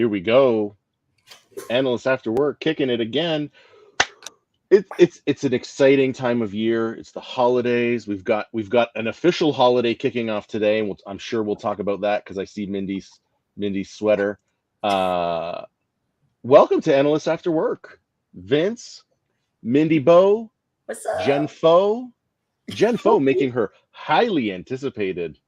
Here we go. Analysts After Work, kicking it again. It's an exciting time of year. It's the holidays. We've got an official holiday kicking off today, and I'm sure we'll talk about that because I see Mindy's sweater. Welcome to Analysts After Work. Vince, Mindy Bo, What's up? Jen Fo making her highly anticipated.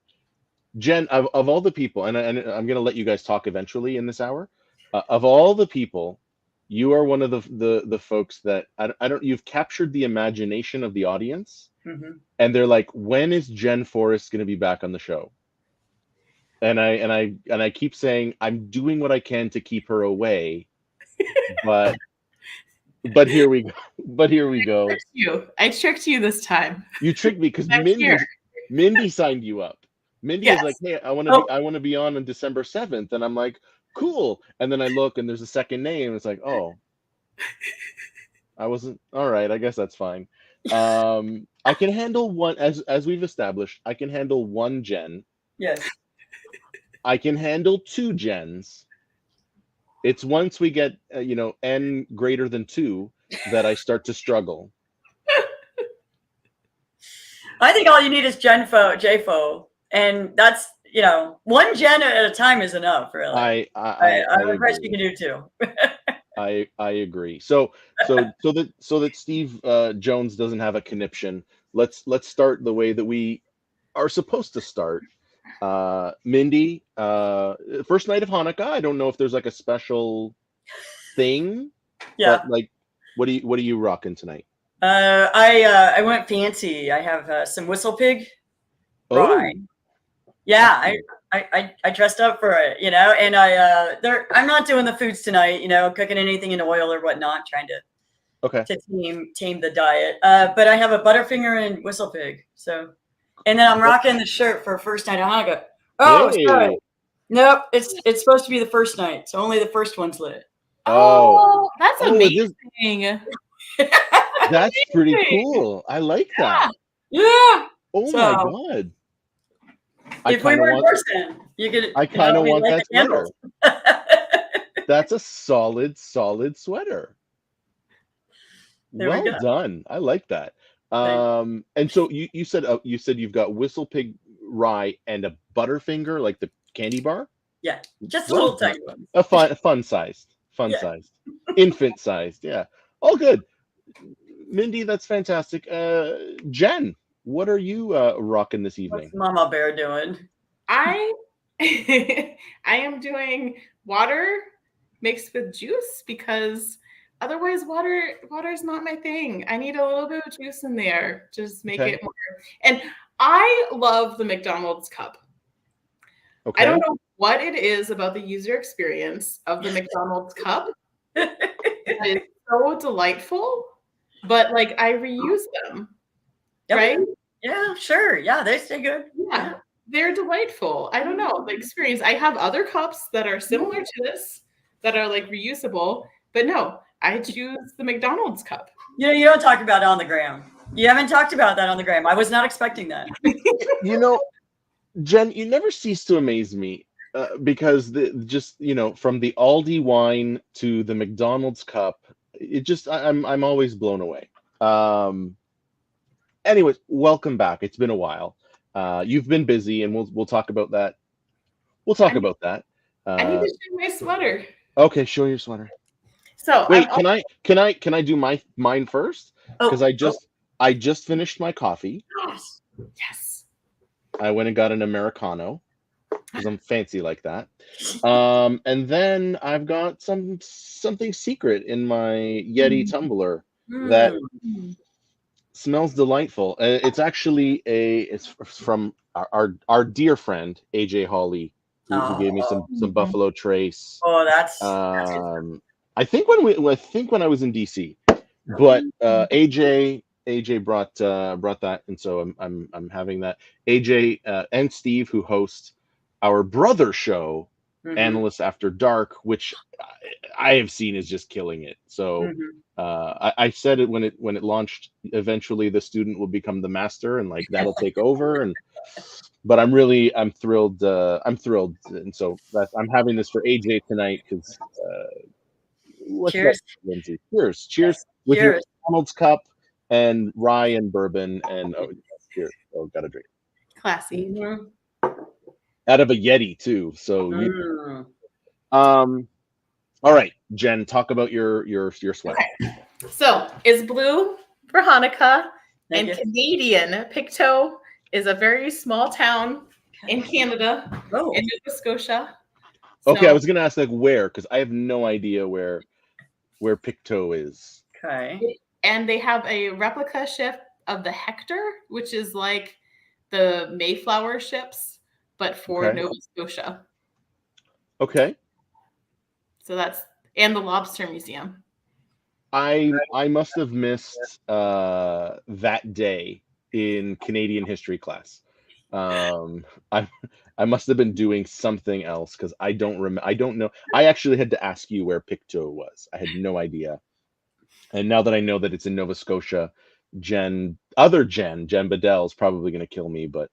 Jen, of all the people, and I'm going to let you guys talk eventually in this hour. Of all the people, you are one of the folks that I don't. You've captured the imagination of the audience, and they're like, "When is Jen Forrest going to be back on the show?" And I keep saying I'm doing what I can to keep her away, but here we go. But here we go. I tricked you this time. You tricked me because Mindy signed you up. Mindy is like, "Hey, I want to be on December 7th," and I'm like, "Cool." And then I look, and there's a second name. It's like, oh, I wasn't. All right, I guess that's fine. I can handle one, as we've established. I can handle one Jen. Yes. I can handle two Jens. It's once we get n greater than 2 that I start to struggle. I think all you need is JFO, and that's one Jen at a time is enough. Really, I'm impressed you can do 2. I agree. So that Steve Jones doesn't have a conniption. Let's start the way that we are supposed to start. Mindy, first night of Hanukkah. I don't know if there's like a special thing. Yeah. But like, what are you rocking tonight? I went fancy. I have some whistle pig rye. Yeah, I dressed up for it, and I'm not doing the foods tonight, cooking anything in oil or whatnot, trying to tame the diet. But I have a Butterfinger and whistle pig. So, and then I'm rocking the shirt for first night of Hanukkah. Oh, hey. Sorry. Nope, it's supposed to be the first night, so only the first one's lit. Oh, that's amazing. That's pretty cool. I like that. Yeah. Oh my God. If we were in person, you could. I kind of want that sweater. That's a solid sweater. Well done. I like that. And so you said you've got whistle pig rye and a Butterfinger, like the candy bar. Yeah, just a little tiny one. A fun sized, infant sized. Yeah, all good. Mindy, that's fantastic. Jen, what are you rocking this evening? What's Mama Bear doing? I am doing water mixed with juice because otherwise water is not my thing. I need a little bit of juice in there. Just make it more. And I love the McDonald's cup. Okay. I don't know what it is about the user experience of the McDonald's cup. It's so delightful, but like I reuse them. Yep. Right? Yeah, sure. Yeah, they stay good. Yeah, they're delightful. I don't know the experience. I have other cups that are similar to this that are like reusable, but no, I choose the McDonald's cup. You don't talk about it on the gram. You haven't talked about that on the gram. I was not expecting that. Jen, you never cease to amaze me because from the Aldi wine to the McDonald's cup, I'm always blown away. Anyways, welcome back. It's been a while. You've been busy, and we'll talk about that. I need to show my sweater. Okay, show your sweater. So wait, can I do mine first? Because I just finished my coffee. Yes. I went and got an Americano because I'm fancy like that. And then I've got something secret in my Yeti tumbler that smells delightful. It's actually it's from our dear friend AJ Hawley, who gave me some Buffalo Trace. Oh, that's I think when I was in DC, but AJ brought that, and so I'm having that. AJ and Steve, who host our brother show, Analysts After Dark, which I have seen is just killing it. So I said it when it launched. Eventually, the student will become the master, and like that'll take over. But I'm thrilled. I'm thrilled, and so I'm having this for AJ tonight because what's Cheers. that, Lindsay? Cheers, Yes. with your Cheers. McDonald's cup and rye and bourbon, and cheers. Oh, got a drink Classy. out of a Yeti too. So all right, Jen, talk about your sweat. Okay. So is blue for Hanukkah, Thank and you. Canadian. Pictou is a very small town in Canada, in Nova Scotia. Okay, I was gonna ask like where, because I have no idea where Pictou is. Okay. And they have a replica ship of the Hector, which is like the Mayflower ships, but for Nova Scotia. Okay. So and the Lobster Museum. I must have missed that day in Canadian history class. I must have been doing something else because I don't know. I actually had to ask you where Pictou was. I had no idea. And now that I know that it's in Nova Scotia, Jen Bedell is probably going to kill me, but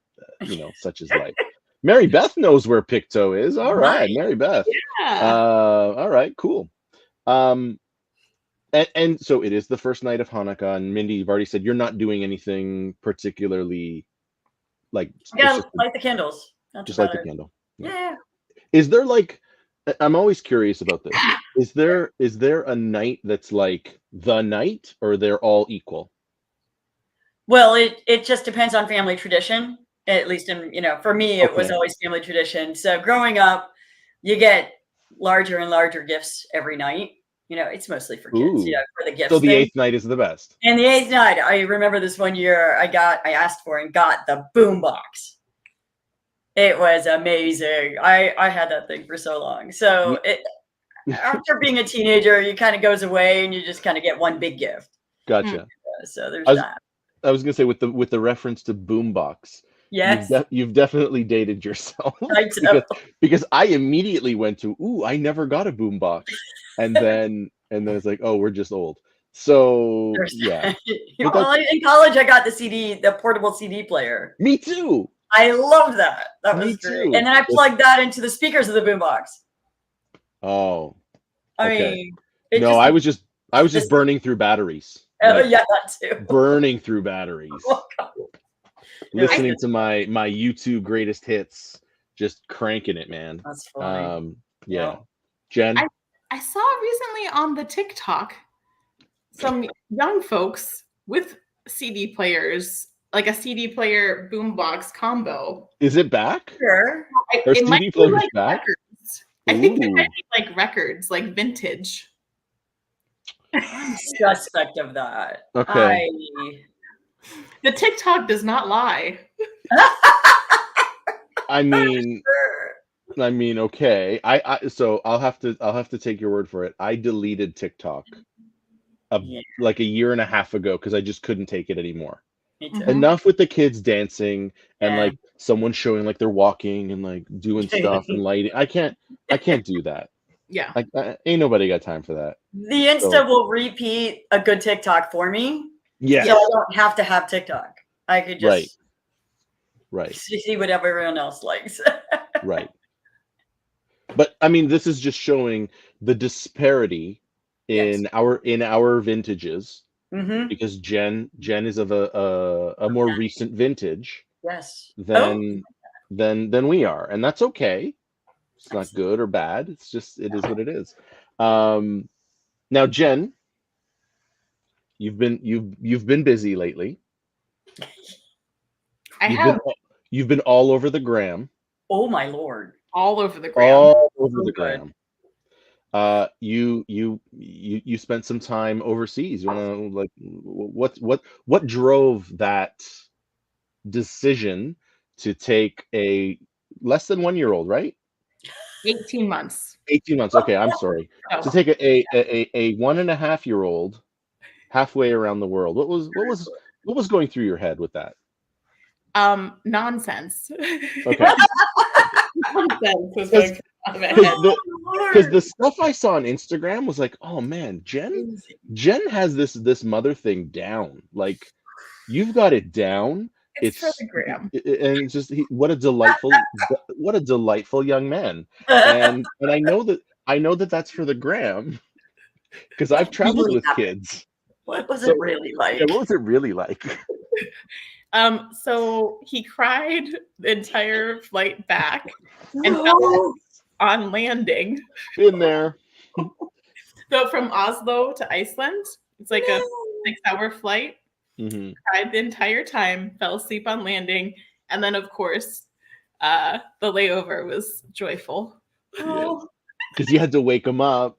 such is life. Mary Beth knows where Pictou is. All right, Mary Beth. Yeah. All right, cool. And so it is the first night of Hanukkah, and Mindy, you've already said you're not doing anything particularly like. Yeah, light the candles. Just light the candle. Yeah. Is there like? I'm always curious about this. Is there a night that's like the night, or they're all equal? Well, it just depends on family tradition. At least for me, it was always family tradition. So growing up, you get larger and larger gifts every night. It's mostly for kids. For the gifts. So the eighth night is the best. And the eighth night, I remember this one year I asked for and got the boombox. It was amazing. I had that thing for so long. So after being a teenager, it kind of goes away and you just kind of get one big gift. Gotcha. So there's that. I was gonna say with the reference to boombox. Yes. You've definitely dated yourself. because I immediately went to, I never got a boombox. And then it's like, oh, we're just old. So yeah. Well, in college I got the portable CD player. Me too. I loved that. That was great. And then I plugged that into the speakers of the boombox. Oh. I mean, I was just burning through batteries. Yeah, that too. Burning through batteries. Listening to my YouTube greatest hits, just cranking it, man. That's funny. Yeah. Jen? I saw recently on the TikTok some young folks with CD players, like a CD player boombox combo. Is it back? Sure. Are CD players back? Records. I think they might be like records, like vintage. I'm suspect of that. Okay. The TikTok does not lie. I mean, okay. So I'll have to take your word for it. I deleted TikTok like a year and a half ago because I just couldn't take it anymore. Me too. Enough with the kids dancing and like someone showing like they're walking and like doing stuff and lighting. I can't do that. Yeah. Ain't nobody got time for that. The Insta will repeat a good TikTok for me. Yeah. So I don't have to have TikTok. I could just right. see what everyone else likes. Right. But I mean, this is just showing the disparity in our vintages. Mm-hmm. Because Jen is of a more recent vintage. Yes. Than we are, and that's okay. It's not good or bad. It's just it is what it is. Now, Jen, you've been busy lately. You've been all over the gram. Oh my Lord! All over the gram. All over the gram. You spent some time overseas. You want to what drove that decision to take a less than 1 year old, right? 18 months. 18 months. Okay, I'm sorry. To take a 1.5 year old halfway around the world. What was going through your head with that? Nonsense. Okay. Nonsense was going through Because the stuff I saw on Instagram was like, oh man, Jen has this mother thing down. Like, you've got it down. It's for the gram. And it's just what a delightful young man. And I know that that's for the gram because I've traveled with kids. What was it really like? Yeah, what was it really like? So he cried the entire flight back and fell on landing. Been there. So from Oslo to Iceland, it's like a 6-hour flight. Mm-hmm. Cried the entire time, fell asleep on landing, and then of course, the layover was joyful. Because you had to wake him up,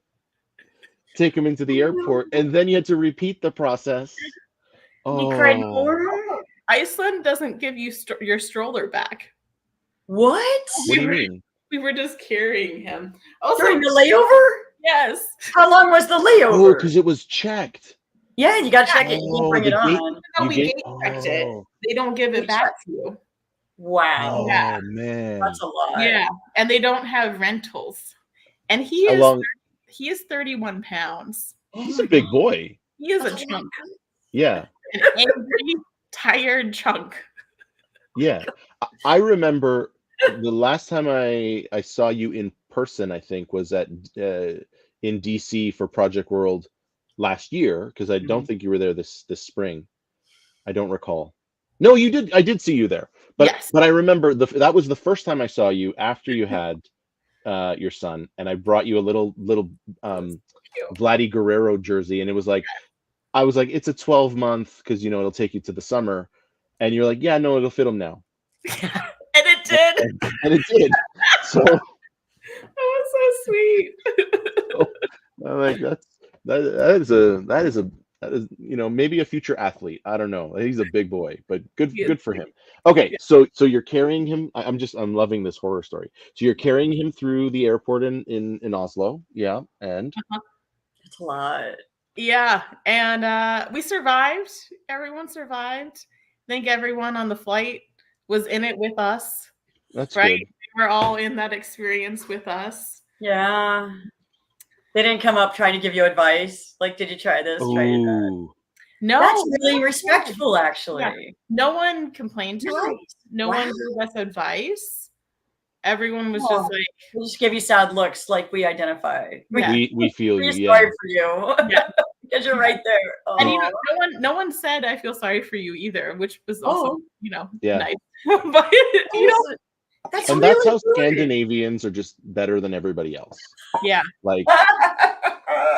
take him into the airport, and then you had to repeat the process. He cried more. Iceland doesn't give you your stroller back. What? What do you mean? We were just carrying him. During the layover? Yes. How long was the layover? Oh, because it was checked. Yeah, you got to check it. You can bring it on. We gate checked it. They don't give it back to you. Wow. Oh, yeah. Man. That's a lot. Yeah. And they don't have rentals. And he is 31 pounds. He's a big boy. He is a chunk. Yeah. An angry, tired chunk. Yeah. I remember the last time I saw you in person, I think, was in DC for Project World last year, because I don't think you were there this spring. I don't recall. No, you did. I did see you there. But yes. But I remember that was the first time I saw you after you had your son, and I brought you a little Vladdy Guerrero jersey, and it was like, I was like, it's a 12-month because it'll take you to the summer, and you're like, yeah, no, it'll fit him now. And it did. And it did. So that was so sweet. I'm like, that is maybe a future athlete. I don't know. He's a big boy, but good for him. Okay, so you're carrying him. I'm loving this horror story. So you're carrying him through the airport in Oslo, yeah, and it's a lot. Yeah, and we survived. Everyone survived. I think everyone on the flight was in it with us. That's right. Good. They were all in that experience with us. Yeah. They didn't come up trying to give you advice. Like, did you try this? Try that. No. That's really respectful, actually. Yeah. No one complained to us. No one gave us advice. Everyone was just like, we'll just give you sad looks, like we identify. We feel you. Yeah. Sorry for you. Yeah. Because you're right there. Oh. And no one said I feel sorry for you either, which was also nice. But that's how Scandinavians are just better than everybody else. Yeah. Like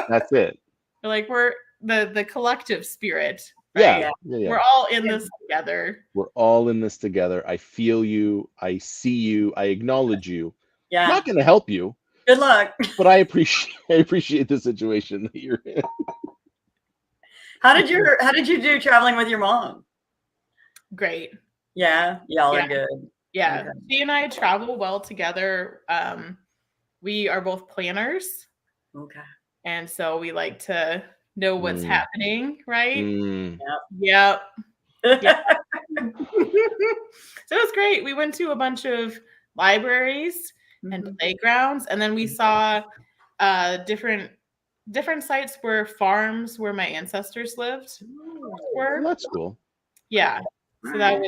that's it. Like we're the collective spirit. Right? Yeah. We're all in this together. We're all in this together. I feel you. I see you. I acknowledge you. Yeah. I'm not going to help you. Good luck. But I appreciate the situation that you're in. How did you do traveling with your mom? Great. Yeah. Y'all are good. Yeah. Okay. She and I travel well together. We are both planners. Okay. And so we like to know what's happening, right? Yep. So it was great. We went to a bunch of libraries and playgrounds, and then we saw different sites where farms where my ancestors lived were. Well, that's cool. Yeah. So that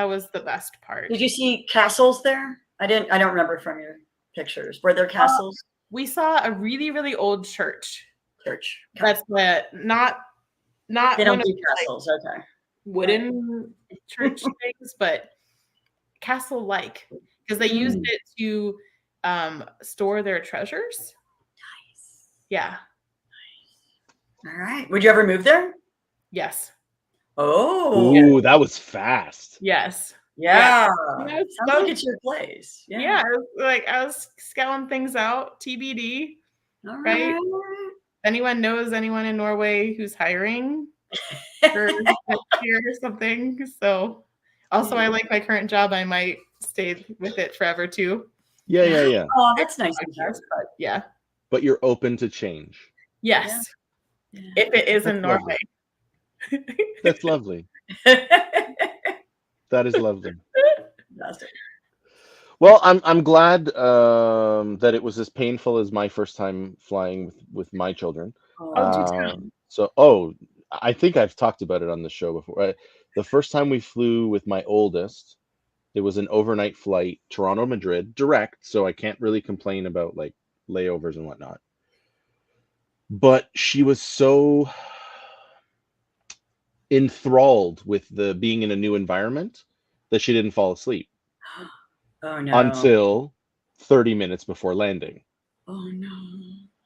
was the best part. Did you see castles there? I don't remember from your pictures. Were there castles? We saw a really, really old church. That's not they don't do castles, okay. Wooden church things, but castle-like, because they used it to store their treasures. Nice. Yeah. Nice. All right. Would you ever move there? Yes. Oh. Ooh, that was fast. Yes. Yeah. Go get your place. Yeah. I was scouting things out. TBD. All right. Anyone knows anyone in Norway who's hiring or here or something? So also I like my current job. I might stay with it forever too. Yeah. Oh, that's nice to hear. But yeah. But you're open to change. Yes. Yeah. If it is in Norway. That's lovely. That is lovely. Well, I'm glad that it was as painful as my first time flying with my children. Oh, do Oh, tell. I think I've talked about it on the show before. The first time we flew with my oldest, it was an overnight flight, Toronto, Madrid, direct, so I can't really complain about like layovers and whatnot. But she was so enthralled with the being in a new environment that she didn't fall asleep oh no. until 30 minutes before landing. Oh no.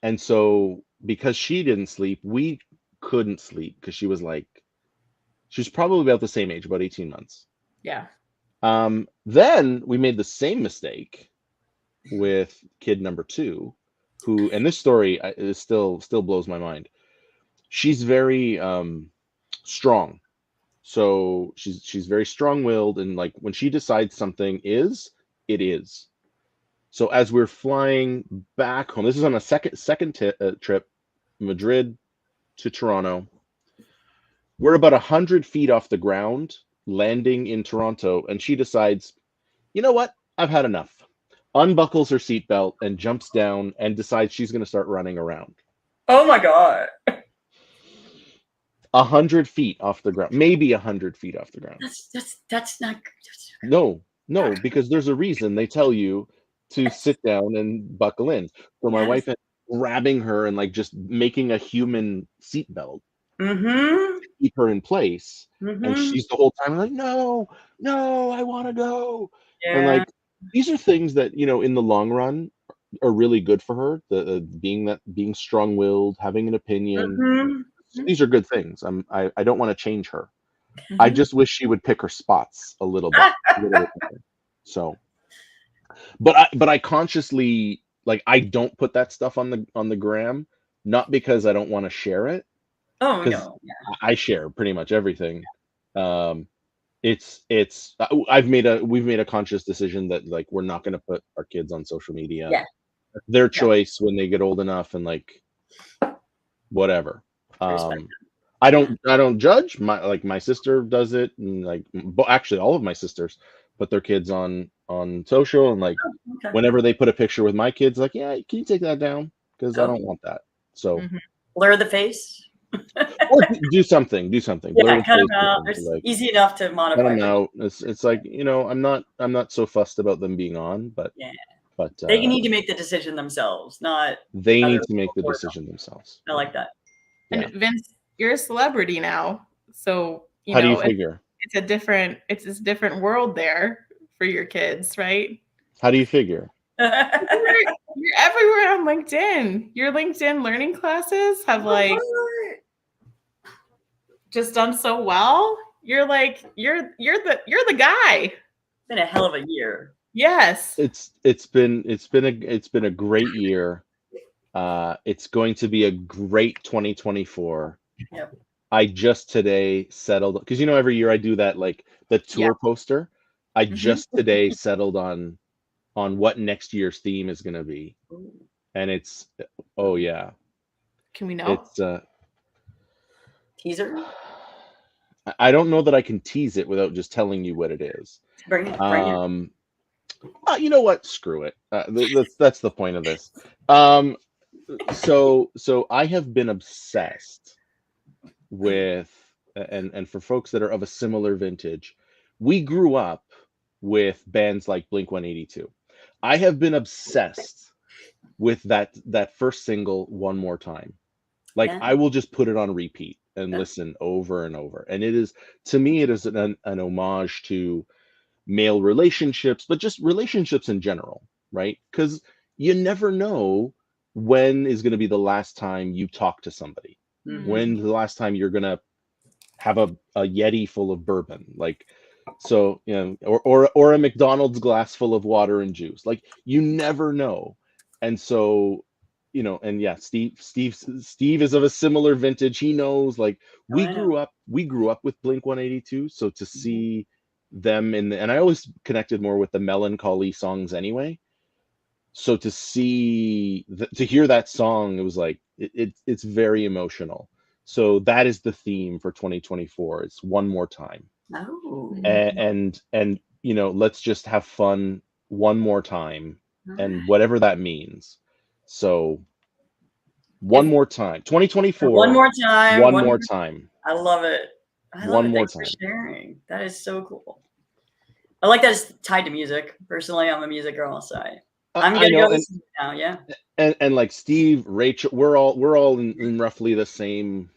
And so because she didn't sleep, we couldn't sleep because she was probably about the same age, about 18 months. Yeah. Then we made the same mistake with kid number two, who, and this story is still blows my mind. She's very strong. So she's very strong-willed, and like when she decides something is, it is. So as we're flying back home, this is on a trip, Madrid to Toronto. We're about 100 feet off the ground, landing in Toronto, and she decides, you know what? I've had enough. Unbuckles her seatbelt and jumps down and decides she's going to start running around. Oh my god. 100 feet off the ground, maybe 100 feet off the ground. That's not. No, because there's a reason they tell you to sit down and buckle in. So my Yes. wife ended up grabbing her and like just making a human seatbelt Mm-hmm. to keep her in place. And Mm-hmm. she's the whole time like, no, I want to go. And Yeah. like these are things that, in the long run are really good for her. Being strong-willed, having an opinion. Mm-hmm. These are good things. I don't want to change her. I Mhm. just wish she would pick her spots a little bit. Better. So, but I consciously, like, I don't put that stuff on the gram, not because I don't want to share it, Oh because no. Yeah. I share pretty much everything. Um, we've made a conscious decision that like we're not going to put our kids on social media. Yeah. Their Yeah. choice when they get old enough and like whatever. I respect I don't judge. My sister does it, and like actually all of my sisters put their kids on social, and like Okay. whenever they put a picture with my kids, like, yeah, can you take that down? Because I don't want that. So Mhm. Blur the face. or do something, blur Yeah, the cut them face or out. something, It's like easy enough to cut modify, them but out. It's like, I'm not so fussed about them being on, but yeah, but they need to make the decision themselves, not they other need to make people the for them. decision themselves. I like that. And Yeah. Vince, you're a celebrity now, so How do you figure? it's this different world there for your kids, right? How do you figure? You're everywhere on LinkedIn. Your LinkedIn learning classes have like just done so well. You're like you're the guy. Been a hell of a year. Yes. It's been a great year. It's going to be a great 2024. Yep. I just today settled because every year I do that, like the Yeah. tour poster. I Mhm. just today settled on what next year's theme is going to be, and it's oh yeah, Can we know? it's Teaser. I don't know that I can tease it without just telling you what it is. Bring it. Bring it. You know what? Screw it. That's the point of this. So I have been obsessed with, and for folks that are of a similar vintage, we grew up with bands like Blink 182. I have been obsessed with that first single, One More Time. Like Yeah. I will just put it on repeat and listen over and over. And it is, to me, it is an homage to male relationships, but just relationships in general, right? Because you never know when is going to be the last time you talk to somebody. When's the last time you're going to have a Yeti full of bourbon? Like, so, or a McDonald's glass full of water and juice. Like, you never know. And so, and yeah, Steve is of a similar vintage. He knows, like, we I know. grew up with Blink 182. So to see them and I always connected more with the melancholy songs anyway. So to hear that song, it was like it's very emotional. So that is the theme for 2024. It's One More Time, Oh. and let's just have fun one more time, All and right. whatever that means. So one If more time, 2024, one more time, one more time, I love it. I love one it. more Thanks for time. sharing. That is so cool. I like that it's tied to music. Personally, I'm a music girl, so I'm I gonna go know, listen to it now. Yeah. and like Steve, Rachel, we're all in roughly the same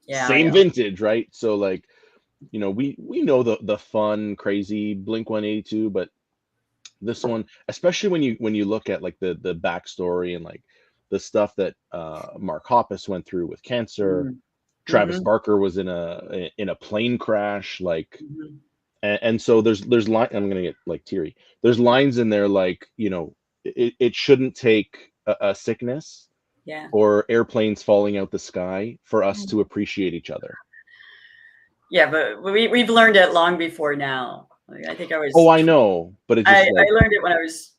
Yeah, yeah. vintage, right? So like, we know the fun, crazy Blink-182, but this one, especially when you look at like the backstory and like the stuff that Mark Hoppus went through with cancer. Travis Mm-hmm. Barker was in a plane crash, like, Mm-hmm. and so there's line. I'm gonna get like teary. There's lines in there like, it shouldn't take a sickness Yeah. or airplanes falling out the sky for us to appreciate each other. Yeah, but we've learned it long before now. Like, I think Oh, I know, but it just I like, learned it when I was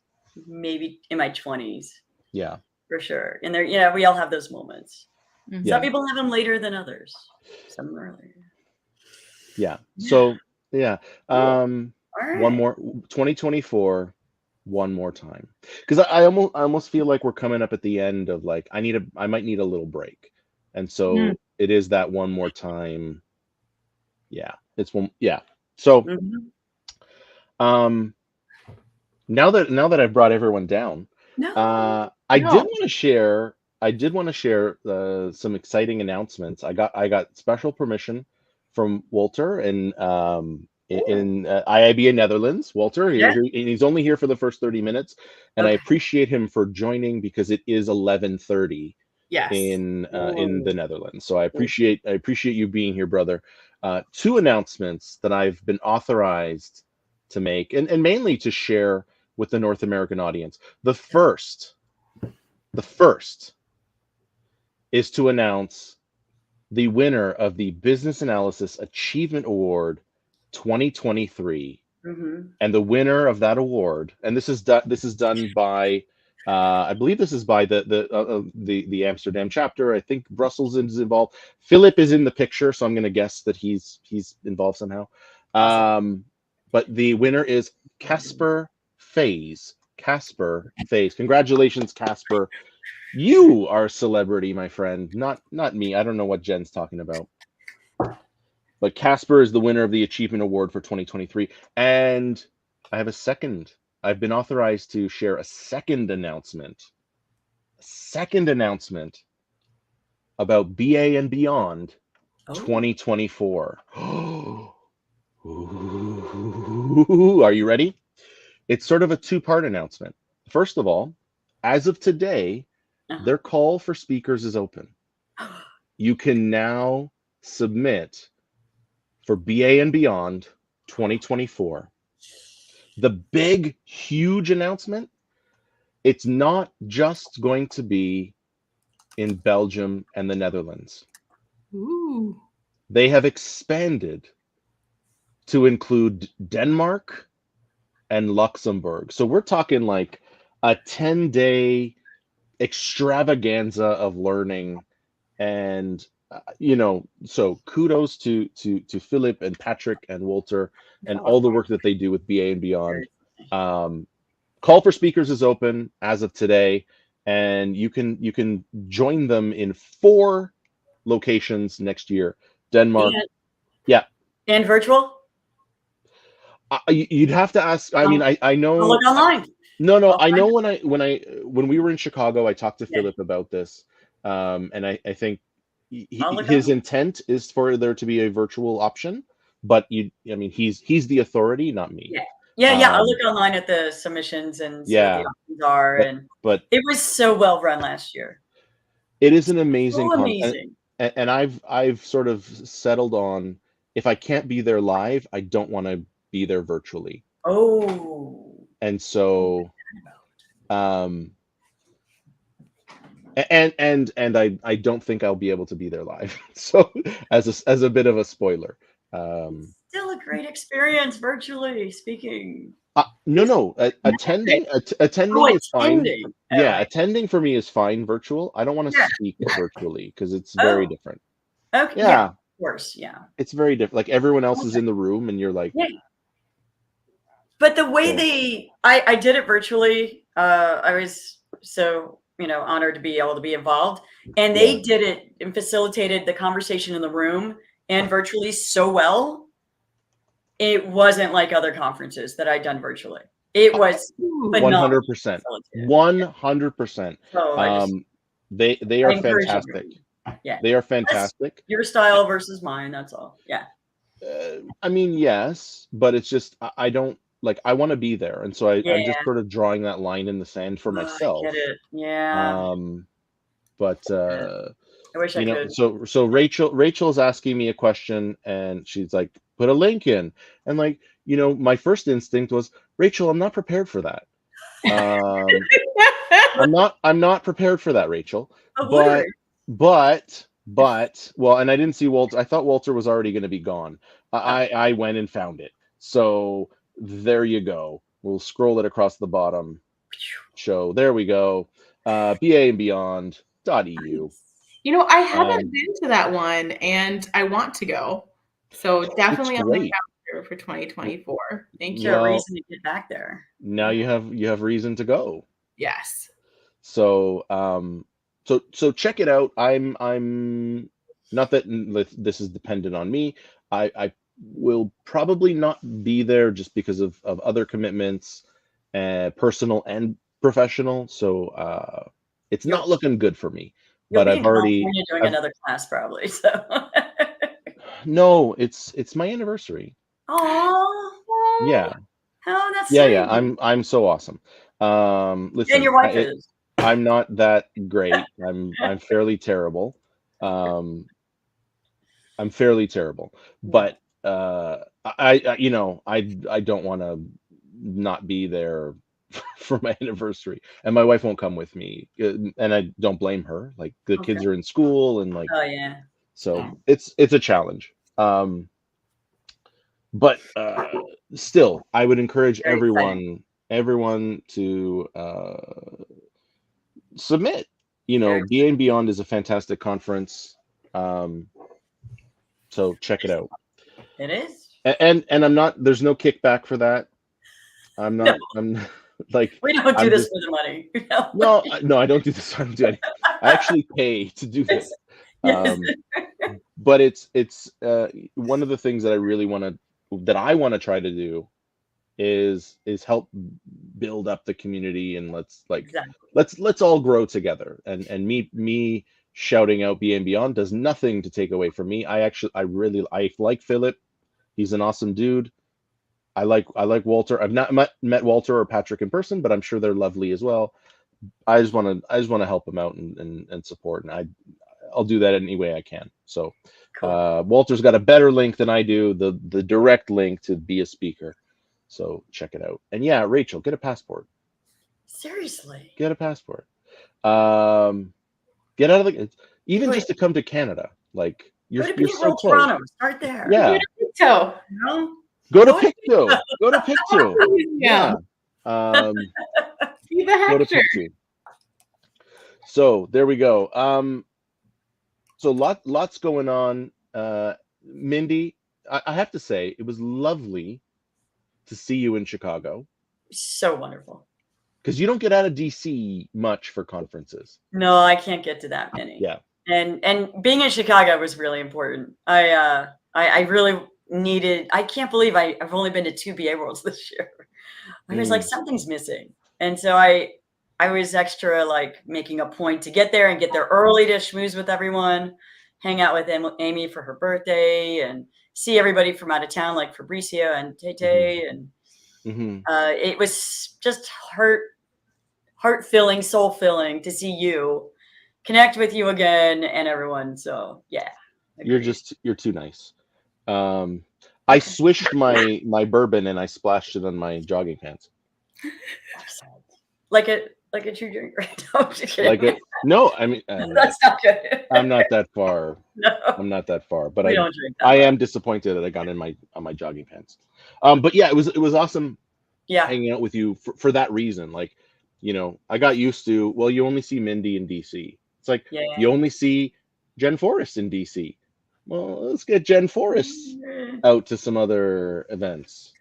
maybe in my 20s, yeah, for sure. And there, we all have those moments. Some yeah, people have them later than others. Some earlier. yeah. Yeah. So yeah, Cool. um, All one right. more 2024, one more time, because I almost feel like we're coming up at the end of like I might need a little break, and Mm. so it is that one more time. Yeah, it's one. Yeah. So Mhm. um, now that I've brought everyone down, No. I did No. want to share. I did want to share some exciting announcements. I got special permission from Walter and in IIB in Netherlands. Walter, Yeah. and he's only here for the first 30 minutes, and I Okay. appreciate him for joining because it is 11:30 Yes. in Ooh. the Netherlands. So I appreciate you being here, brother. Two announcements that I've been authorized to make, and mainly to share with the North American audience. The first is to announce the winner of the Business Analysis Achievement Award 2023, Mm-hmm. and the winner of that award, and this is done by, I believe this is by the Amsterdam chapter. I think Brussels is involved. Philip is in the picture, so I'm going to guess that he's involved somehow. Awesome. But the winner is Casper Faze. Casper Faze. Congratulations, Casper. You are a celebrity, my friend, not me. I don't know what Jen's talking about. But Casper is the winner of the Achievement Award for 2023. And I have a second. I've been authorized to share a second announcement. A second announcement about BA and Beyond Oh. 2024. Ooh, are you ready? It's sort of a two-part announcement. First of all, as of today, Uh-huh. their call for speakers is open. You can now submit for BA and Beyond 2024. The big, huge announcement, it's not just going to be in Belgium and the Netherlands. Ooh. They have expanded to include Denmark and Luxembourg. So we're talking like a 10-day extravaganza of learning. And so kudos to Philip and Patrick and Walter and Oh, all the work that they do with BA and Beyond. seriously. Um, Call for speakers is open as of today, and you can join them in 4 locations next year. Denmark, And, yeah. and virtual? You'd have to ask. I mean, I'll, I I'll know. look online. No. I'll I find know it. when we were in Chicago, I talked to Yeah. Philip about this, and I think I'll look his online. intent is for there to be a virtual option, but I mean, he's the authority, not me. Yeah. Yeah. I'll Um, look online at the submissions and see what the yeah, options are. but And but it was so well run last year. it is an amazing So amazing. and I've sort of settled on, if I can't be there live, I don't want to be there virtually. Oh. And so um and I don't think I'll be able to be there live. So as a bit of a spoiler. Um Still a great experience virtually speaking. no, Okay. Oh, attending is fine. attending. All Yeah, right. attending for me is fine virtual. I don't want to Yeah. speak virtually because it's very Oh, different. okay. Yeah, Yeah, of course. Yeah. it's very different. Like everyone else is Okay. in the room and you're like, Yeah. But the way So, I did it virtually. I was so honored to be able to be involved, and yeah. they did it and facilitated the conversation in the room and virtually so well. It wasn't like other conferences that I'd done virtually. It was Ooh. phenomenal 100%. facilitated. 100%. So They I are encourage fantastic. everyone. Yeah, They are that's fantastic. your style versus mine. That's all. Yeah. I mean, yes, but it's just I don't like I want to be there, and so I'm just Yeah. sort of drawing that line in the sand for Oh, I myself. get it. Yeah. Um, but Yeah. I wish I you know, could. so Rachel's asking me a question, and she's like, put a link in, and like, my first instinct was, Rachel, I'm not prepared for that. Um, I'm not prepared for that, Rachel. But But literally. well, and I didn't see Walter. I thought Walter was already going to be gone. Oh, I went and found it. So there you go. We'll scroll it across the bottom. Show. There we go. BA and Beyond .eu. I haven't Um, been to that one and I want to go. So it's definitely on the great. calendar for 2024. Thank is there a you. Well, reason to get back there? now you have reason to go. Yes. So so check it out. I'm not that this is dependent on me. I will probably not be there just because of other commitments, personal and professional. So it's You'll not looking good for me. you'll But be I've in already California doing I've another class probably. So. no, it's my anniversary. Oh, Oh, Yeah. oh, that's Yeah. sweet. I'm so awesome. And your Listen, wife is. I'm not that great. I'm fairly terrible. Um, I'm fairly terrible, Yeah. but I don't want to not be there for my anniversary, and my wife won't come with me, and I don't blame her. Like the Okay. kids are in school, and like Oh yeah. so it's a challenge. But still, I would encourage Very exciting. everyone to submit. Very BA and Beyond is a fantastic conference. Um, so check it out. It is. And I'm not. There's no kickback for that. I'm No, not. I'm like. we don't do I'm this just for the money. No. no. No, I don't do this. I don't do anything. I actually pay to do Yes. this. Yes. Um, but it's one of the things that I want to try to do is help build up the community, and Exactly. let's all grow together, and me shouting out BA and Beyond does nothing to take away from me. I like Philip. He's an awesome dude. I like Walter. I've not met Walter or Patrick in person, but I'm sure they're lovely as well. I just want to help them out, and support, and I'll do that any way I can. So Cool. Walter's got a better link than I do, the direct link to be a speaker. So check it out. And yeah, Rachel, get a passport. Seriously. Get a passport. Um, get out of the even Wait, just to come to Canada. Like go to you're Beat so World close. Toronto. Start there. Yeah. So, No? Go to Go to Pictou. Go to Pictou. yeah. Yeah. See the Go to Hector. Pictou. So there we go. So lots going on. Mindy, I have to say, it was lovely to see you in Chicago, So wonderful. because you don't get out of DC much for conferences. No, I can't get to that many. Yeah. And being in Chicago was really important. I really needed. I can't believe I've only been to 2 BA Worlds this year. I was like, something's missing, and so I was extra like making a point to get there and get there early to schmooze with everyone, hang out with Amy for her birthday, and see everybody from out of town like Fabricio and Tay, and it was just heart filling, soul filling to see you, connect with you again, and everyone. So yeah, You're too nice. I swished my bourbon and I splashed it on my jogging pants. like a true drink, right? No, I'm just kidding. No, I mean, That's not good. I'm not that far. No, I'm not that far, but we don't drink that I much. am disappointed that I got on my jogging pants. But yeah, it was awesome Yeah, hanging out with you for that reason. Like, I got used to, well, you only see Mindy in DC. It's like yeah. you only see Jen Forrest in DC. Well, let's get Jen Forrest out to some other events.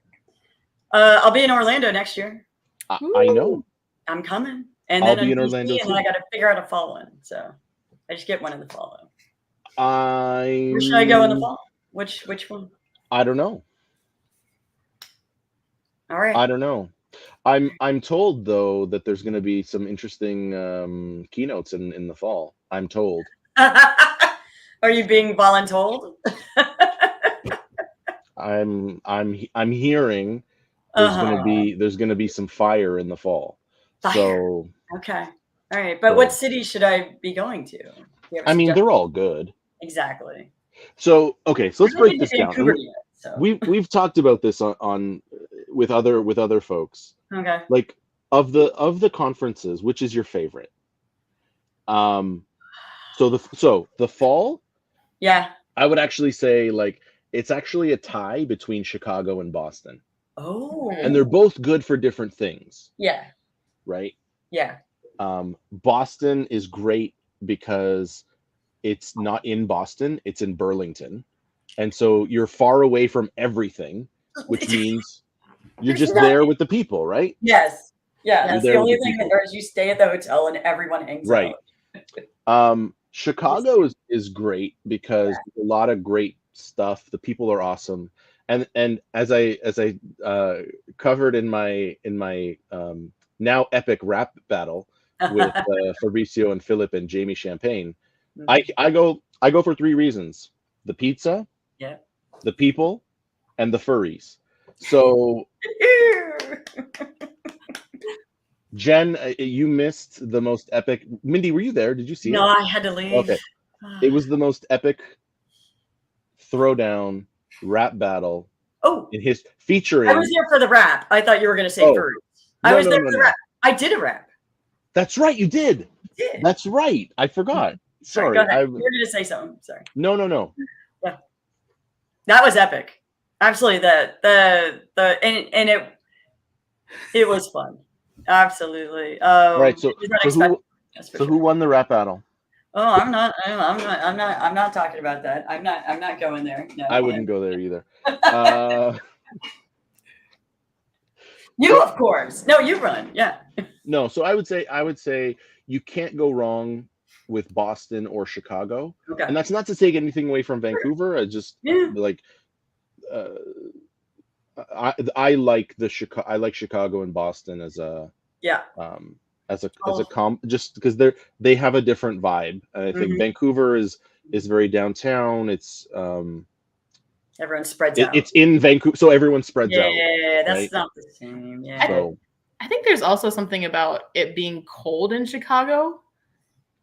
I'll be in Orlando next year. I know. I'm coming. And I'll then be in DC, Orlando and then too. I got to figure out a fall one. So I just get one in the fall. Where Where should I go in the fall? Which one? I don't know. All right. I don't know. I'm told though that there's going to be some interesting keynotes in the fall. I'm told. Are you being voluntold? I'm hearing there's going to be some fire in the fall. Fire. So okay. All right. But what city should I be going to? I mean, they're all good. Exactly. So okay, so let's break this down. Vancouver yet, so. We've talked about this on with other folks. Okay. Like of the conferences, which is your favorite? So the fall. Yeah. I would actually say like it's actually a tie between Chicago and Boston. Oh. And they're both good for different things. Yeah. Right. Yeah. Boston is great because it's not in Boston, it's in Burlington. And so you're far away from everything, which means you're just there with the people, right? Yes. Yeah. That's the only thing that is you stay at the hotel and everyone hangs out. Chicago is great because a lot of great stuff. The people are awesome. And as I covered in my now epic rap battle with Fabrizio and Philip and Jamie Champagne, I go for 3 reasons: the pizza, the people, and the furries. So Jen, you missed the most epic. Mindy, were you there? Did you see it? No, I had to leave. Okay. It was the most epic throwdown rap battle. Oh, featuring. I was there for the rap. I thought you were going to say furries. I was there for the rap. I did a rap. That's right, you did. That's right. I forgot. Sorry. Go ahead. You were going to say something. Sorry. No. Yeah. That was epic. Absolutely. And it was fun. Absolutely. Right. So who won the rap battle? Oh, I'm not talking about that. I'm not going there. No. I wouldn't go there either. You, of course. No, you run. Yeah. No, so I would say you can't go wrong with Boston or Chicago. Okay. And that's not to take anything away from Vancouver. I just I like Chicago and Boston as a just because they have a different vibe. And I think Vancouver is very downtown. It's everyone spreads out. It's in Vancouver, so everyone spreads out. Yeah, that's not the same. Yeah. So, I think there's also something about it being cold in Chicago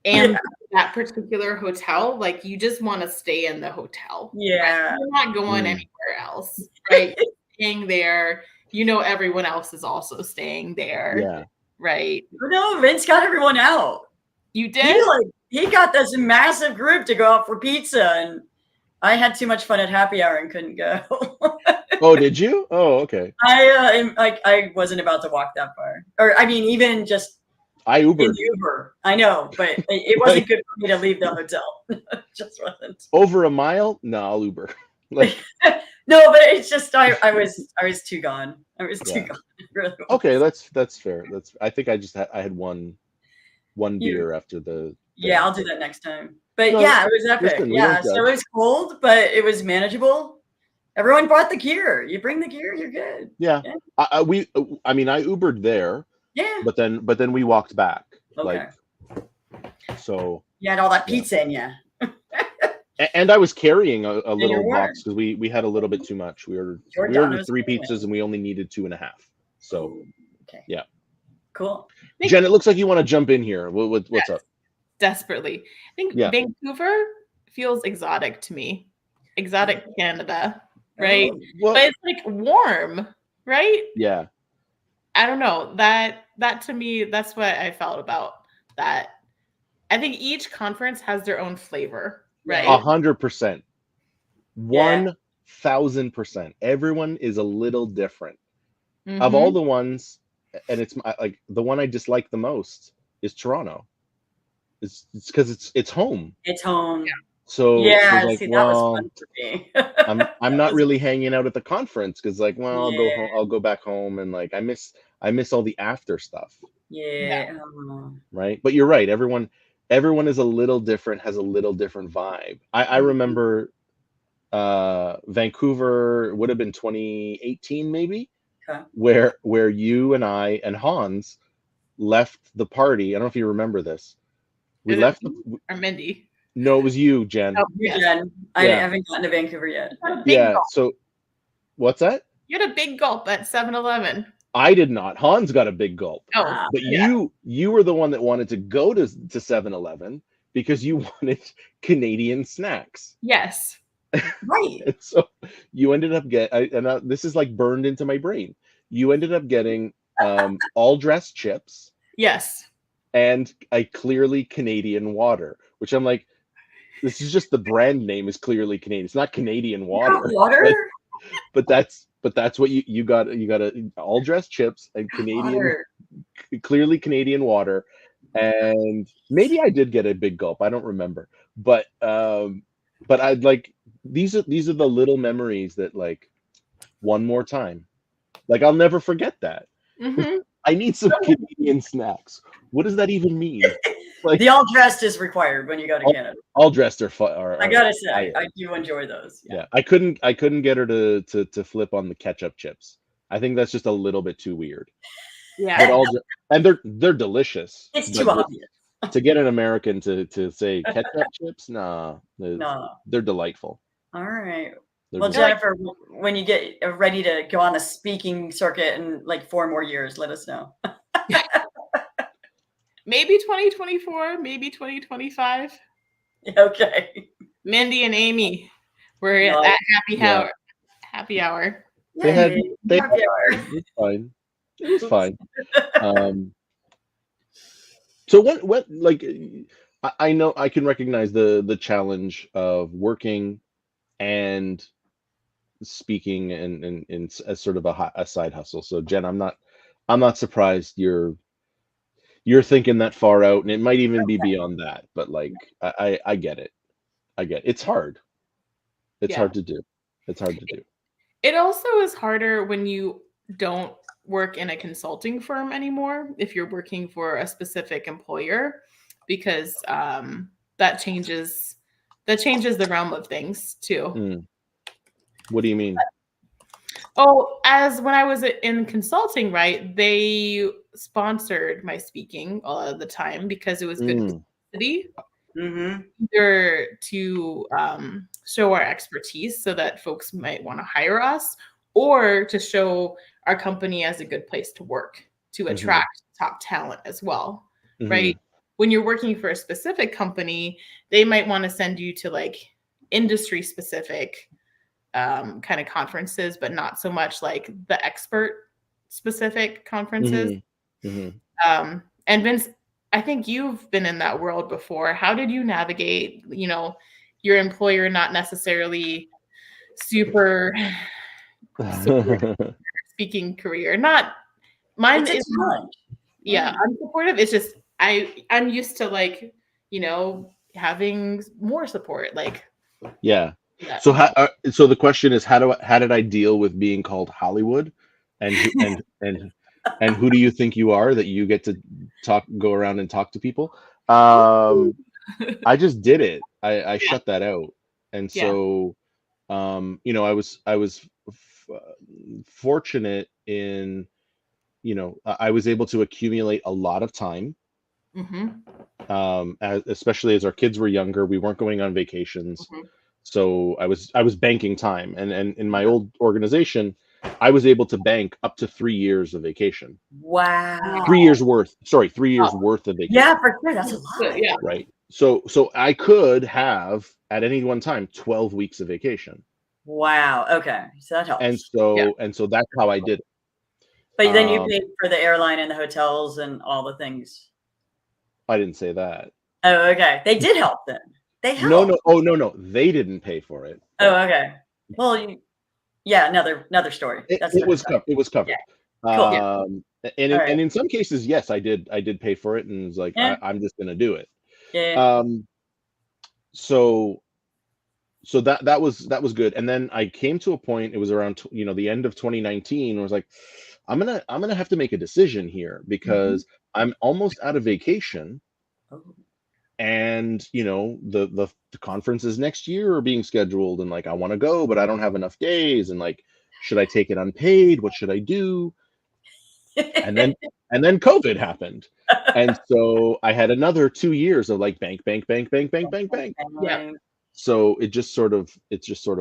and that particular hotel. Like you just want to stay in the hotel. Yeah. Right? You're not going anywhere else. Right. Staying there. You know everyone else is also staying there. Yeah. Right. No, Vince got everyone out. You did? He got this massive group to go out for pizza, and I had too much fun at happy hour and couldn't go. Oh, did you? Oh, okay. I wasn't about to walk that far. Or I mean, even just I Ubered. Uber. I know, but it wasn't good for me to leave the hotel. It just wasn't. Over a mile? No, I'll Uber. No, but it's just I was too gone. I was too gone. Really was. Okay, that's fair. I think I had one beer after the. Yeah, I'll do that next time. But it was epic. Listen, so it was cold, but it was manageable. Everyone brought the gear. You bring the gear, you're good. Yeah. I Ubered there. Yeah. But then we walked back. Okay. So. You had all that pizza in you. And I was carrying a little box because we had a little bit too much. We ordered 3 pizzas and we only needed 2.5. So. Okay. Yeah. Cool. Jen, it looks like you want to jump in here. What's up? Desperately. I think Vancouver feels exotic to me. Exotic Canada, right? Well, but it's like warm, right? Yeah. I don't know. That to me, that's what I felt about that. I think each conference has their own flavor, right? 100%. 1000%. Everyone is a little different. Mm-hmm. Of all the ones, and it's like the one I dislike the most is Toronto. It's because it's home. It's home. Yeah. So I was Yeah, like, see, that was well, fun for me. I'm That not was really hanging out at the conference because like, well, I'll go yeah, home, I'll go back home, and like I miss all the after stuff, Yeah. yeah. Oh, right? But you're right. Everyone is a little different, has a little different vibe. I mhm, remember Vancouver would have been 2018 maybe, okay. where you and I and Hans left the party. I don't know if you remember this. We Is it left the me or Mindy? No, it was you, Jen. Oh, You, yes. Jen. I Yeah. haven't gotten to Vancouver yet. You had a Yeah. big Yeah. gulp. So what's that? You had a big gulp at 7-Eleven. I did not. Hans got a big gulp. Oh, Ah, But yeah. you were the one that wanted to go to 7-Eleven because you wanted Canadian snacks. Yes. right. And so you ended up this is like burned into my brain. You ended up getting all dressed chips Yes. and a clearly Canadian water, which I'm like, this is just the brand name is clearly Canadian. It's not Canadian You got water. water? But that's what you got. You got all dressed chips and Canadian, Water. clearly Canadian water. And maybe I did get a big gulp. I don't remember. But I'd like these are the little memories that like one more time. Like I'll never forget that. Mm-hmm. I need some Canadian snacks. What does that even mean? Like The all dressed is required when you go to all, Canada. all dressed I gotta say, I do enjoy those. Yeah. yeah. I couldn't get her to flip on the ketchup chips. I think that's just a little bit too weird. Yeah. But and they're delicious. It's But too obvious. to get an American to say ketchup chips, nah, No. they're delightful. All right. They're Well, delightful. Jennifer, when you get ready to go on the speaking circuit in like 4 more years, let us know. Maybe 2024, maybe 2025. Okay. Mindy and Amy were at No. that happy Yeah. hour. Happy hour. They had Yay. they Happy hour. it was fine. It was fine. So what like I know I can recognize the challenge of working and speaking and as sort of a side hustle. So Jen, I'm not surprised you're thinking that far out, and it might even be beyond that. But like I get it. I get it. It's hard. It's Yeah. hard to do. It's hard to do. It also is harder when you don't work in a consulting firm anymore, if you're working for a specific employer, because that changes the realm of things too. Mm. What do you mean? Oh, as when I was in consulting, right? They sponsored my speaking all of the time because it was good Mm. publicity, Mm-hmm. either to show our expertise so that folks might want to hire us, or to show our company as a good place to work, to Mhm. attract top talent as well, Mhm. right? When you're working for a specific company, they might want to send you to like industry specific kind of conferences, but not so much like the expert specific conferences. Mhm. Mhm. And Vince, I think you've been in that world before. How did you navigate, your employer not necessarily super supportive speaking career? Not mine It's a is challenge. yeah, I'm supportive. It's just I'm used to like, having more support. Like Yeah. that. So the question is, how did I deal with being called Hollywood, and who and who do you think you are that you get to go around and talk to people? I just did it. I shut that out, and Yeah. so I was fortunate in I was able to accumulate a lot of time. Mm-hmm. Especially as our kids were younger, we weren't going on vacations. Mm-hmm. So I was banking time, and in my old organization, I was able to bank up to 3 years of vacation. Wow. 3 years worth. Sorry, 3 years Oh. worth of vacation. Yeah, for sure. That's a lot. Yeah. Right. So I could have at any one time 12 weeks of vacation, Wow. Okay. So that helps. and so that's how I did it. But then you paid for the airline and the hotels and all the things. I didn't say that. Oh, okay. They did help then. They helped. No. Oh, no. They didn't pay for it. Oh, okay. Well, yeah. Another story. It was covered. It was covered. Yeah. Cool. And in some cases, yes, I did pay for it, and was like, Yeah. I'm just gonna do it. Yeah. So so that was good. And then I came to a point, it was around the end of 2019, where I was like, I'm gonna have to make a decision here, because I'm almost out of vacation, Oh. and the conferences next year are being scheduled, and like I want to go, but I don't have enough days, and like, should I take it unpaid? What should I do? And then COVID happened. And so I had another 2 years of like bank. Yeah. So it just sort of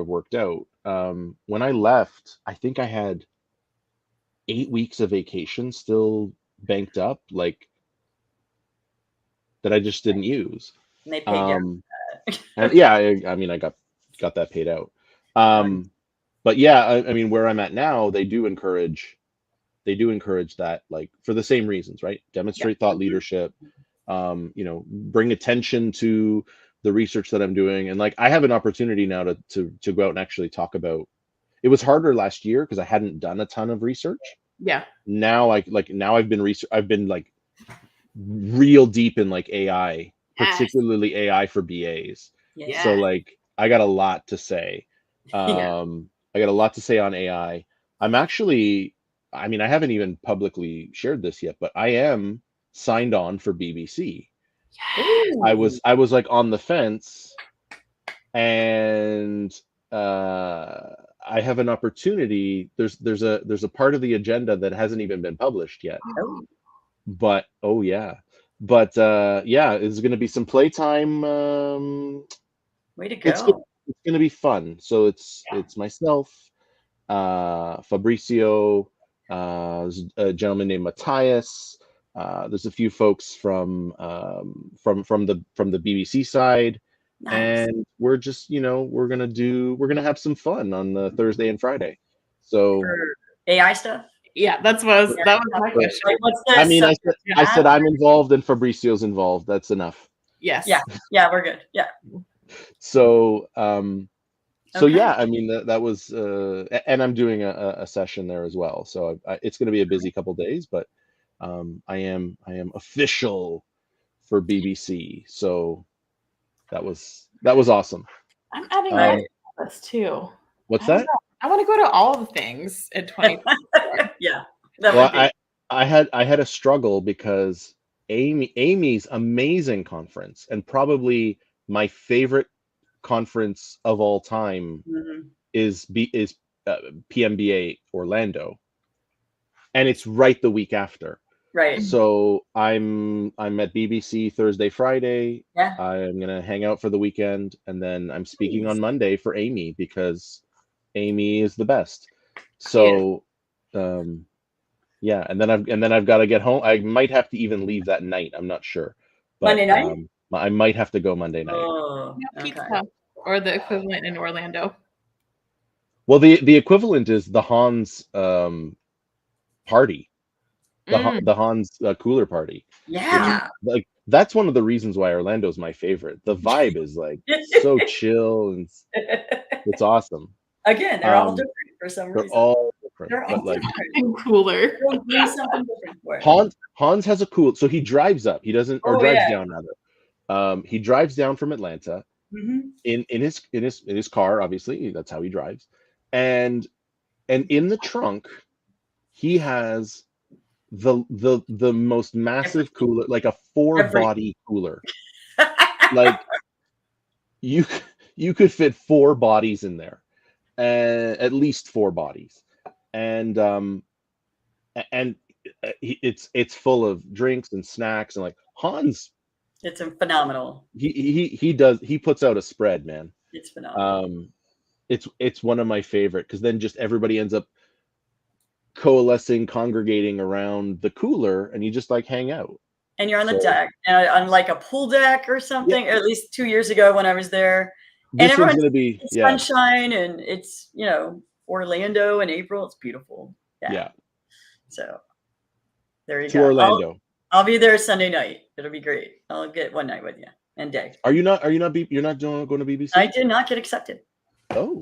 worked out. When I left, I think I had 8 weeks of vacation still banked up, like, that I just didn't use. And they paid you. And yeah, I mean, I got that paid out. But yeah, I mean, where I'm at now, they do encourage that, like, for the same reasons, right? Demonstrate thought leadership, bring attention to the research that I'm doing. And like, I have an opportunity now to go out and actually talk about. It was harder last year because I hadn't done a ton of research. Yeah. Now, now I've been like real deep in like AI, particularly AI for BAs. Yeah. So like, I got a lot to say. Yeah. I got a lot to say on AI. I'm actually, I mean, I haven't even publicly shared this yet, but I am signed on for BBC. I was like on the fence, and I have an opportunity. There's a part of the agenda that hasn't even been published yet. Oh. But yeah, it's going to be some playtime. Way to go. It's going to be fun. So it's myself, Fabricio, there's a gentleman named Matthias. There's a few folks from the BBC side, Nice. and we're just we're gonna have some fun on the Thursday and Friday. So For AI stuff. Yeah, that was my question. Like, what's the I mean, I subject said matter? I'm involved and Fabricio's involved. That's enough. Yes. Yeah, we're good. Yeah. So Okay. yeah, I mean, that was and I'm doing a session there as well. So it's going to be a busy couple days, but I am official for BBC. So that was awesome. I'm adding Um, my list too. What's I don't that? know. I want to go to all the things in 2024. Yeah. That Well, would be. I had a struggle because Amy's amazing conference, and probably my favorite conference of all time, Mhm. is PMBA Orlando, and it's right the week after. Right. So I'm at BBC Thursday, Friday. Yeah. I'm gonna hang out for the weekend, and then I'm speaking Nice. on Monday for Amy, because Amy is the best. So yeah, and then I've got to get home. I might have to even leave that night. I'm not sure. But, Monday night? I might have to go Monday night. Oh, No, okay. pizza or the equivalent in Orlando. Well, the equivalent is the Hans party, the Hans cooler party. Yeah. Like, that's one of the reasons why Orlando's my favorite. The vibe is like so chill, and it's awesome. Again, they're all different for some They're reason. all different, They're all but like different. And cooler. They'll do something different for it. Hans has a cool. So he drives up. He doesn't, or Oh, drives yeah. down rather. He drives down from Atlanta Mhm. in his car. Obviously, that's how he drives. And in the trunk, he has the most massive cooler, like a 4-body cooler. Like, you could fit 4 bodies in there, at least 4 bodies, and it's full of drinks and snacks, and like, Hans, It's phenomenal. he puts out a spread, man. It's phenomenal. It's one of my favorite, because then just everybody ends up congregating around the cooler, and you just like hang out. And you're on the deck, on like a pool deck or something. Or at least 2 years ago when I was there. This And one's gonna be sunshine, and it's Orlando in April. It's beautiful. Yeah. So there you to go. Orlando. I'll be there Sunday night. It'll be great. I'll get one night with you and day. You're not going to BBC? I did not get accepted. Oh.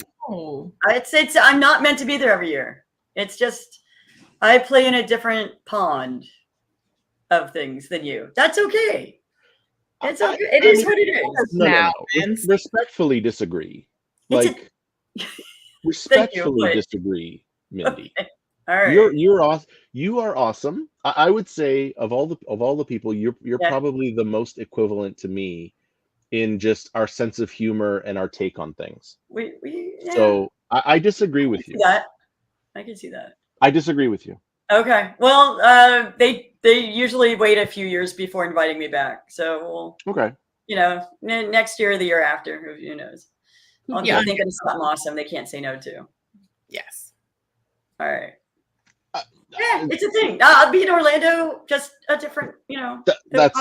I'm not meant to be there every year. It's just I play in a different pond of things than you. That's okay. It's okay. It is what it is. No. Respectfully disagree. like respectfully but- disagree, Mindy. Okay. All right. You're awesome. You are awesome. I would say of all the people, you're Yeah. probably the most equivalent to me in just our sense of humor and our take on things. Yeah. So I disagree I with can you. see that. I can see that. I disagree with you. Okay. Well, they usually wait a few years before inviting me back. So we'll, Okay. next year or the year after, who knows? I'll Yeah. think of something awesome they can't say no to. Yes. All right. Yeah, it's a thing. I'll be in Orlando, just a different, That's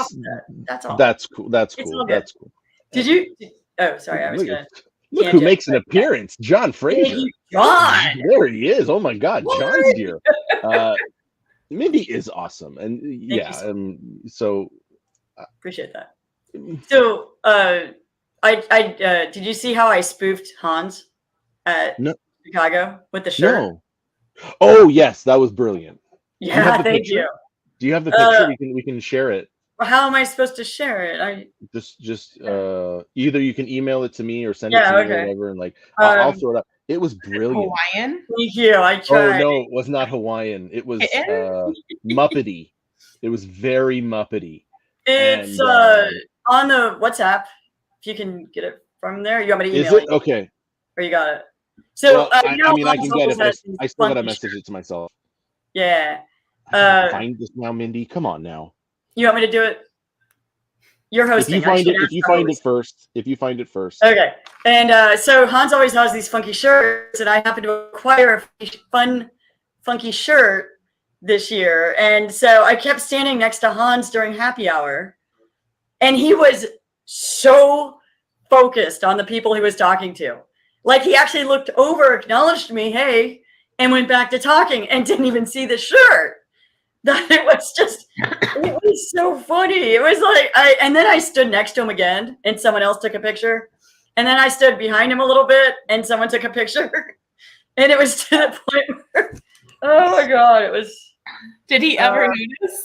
all. that's cool. That's It's cool. all good. That's cool. Did you? Oh, sorry. I was gonna. Look who makes an appearance, John Fraser. John. There he is. Oh my God, What? John's here. Mindy is awesome, and yeah, so appreciate that. So, did you see how I spoofed Hans at Chicago with the shirt? No. Oh yes, that was brilliant. Yeah, thank you. Do you have the picture? We can share it. How am I supposed to share it? Just either you can email it to me or send it to me or whatever, and I'll throw it up. It was brilliant. Hawaiian. Thank you. I tried. Oh no, it was not Hawaiian. It was Muppety. It was very Muppety. It's on the WhatsApp. If you can get it from there, you want me to email it? it? Okay. Or you got it. So I can get it, but I still gotta message it to myself. Yeah. Find this now, Mindy. Come on now. You want me to do it? You're hosting. If you find it first. Okay. And so Hans always has these funky shirts, and I happened to acquire a fun, funky shirt this year. And so I kept standing next to Hans during happy hour, and he was so focused on the people he was talking to. Like he actually looked over, acknowledged me, hey, and went back to talking and didn't even see the shirt. That it was so funny. It was like and then I stood next to him again and someone else took a picture. And then I stood behind him a little bit and someone took a picture. And it was to the point where, oh my God, it was. Did he ever notice?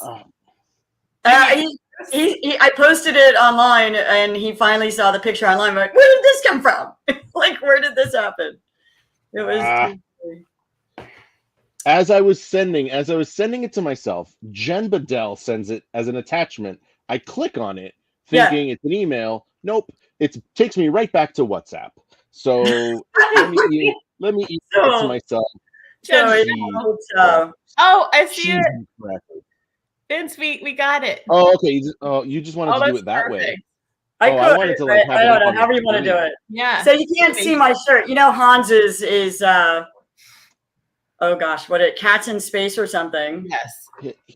I posted it online and he finally saw the picture online. I'm like, where did this come from? Like, where did this happen? It was. As I was sending it to myself, Jen Bedell sends it as an attachment. I click on it, thinking it's an email. Nope, it takes me right back to WhatsApp. So let me email it to myself. I see it. Vince, we got it. Oh, okay. You just wanted to do it that way. I wanted to have I don't know, however you want to do it. Yeah. So you can't see my shirt. Hans is oh gosh, Cats in Space or something. Yes.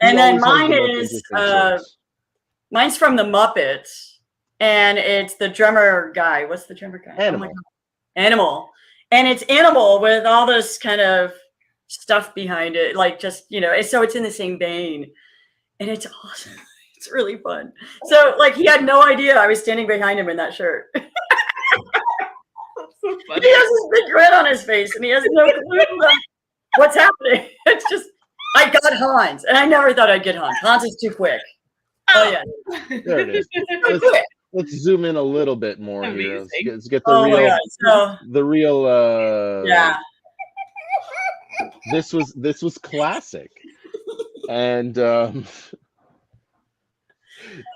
And then mine is mine's from the Muppets, and it's the drummer guy. What's the drummer guy? Animal. Oh my God. Animal. And it's Animal with all this kind of stuff behind it, like just so it's in the same vein, and it's awesome. It's really fun. So he had no idea I was standing behind him in that shirt. So funny. He has this big grin on his face, and he has no clue what's happening. It's just, I got Hans, and I never thought I'd get Hans. Hans is too quick. Oh yeah. There it is. Let's zoom in a little bit more here. Let's get the real. Yeah. This was classic, and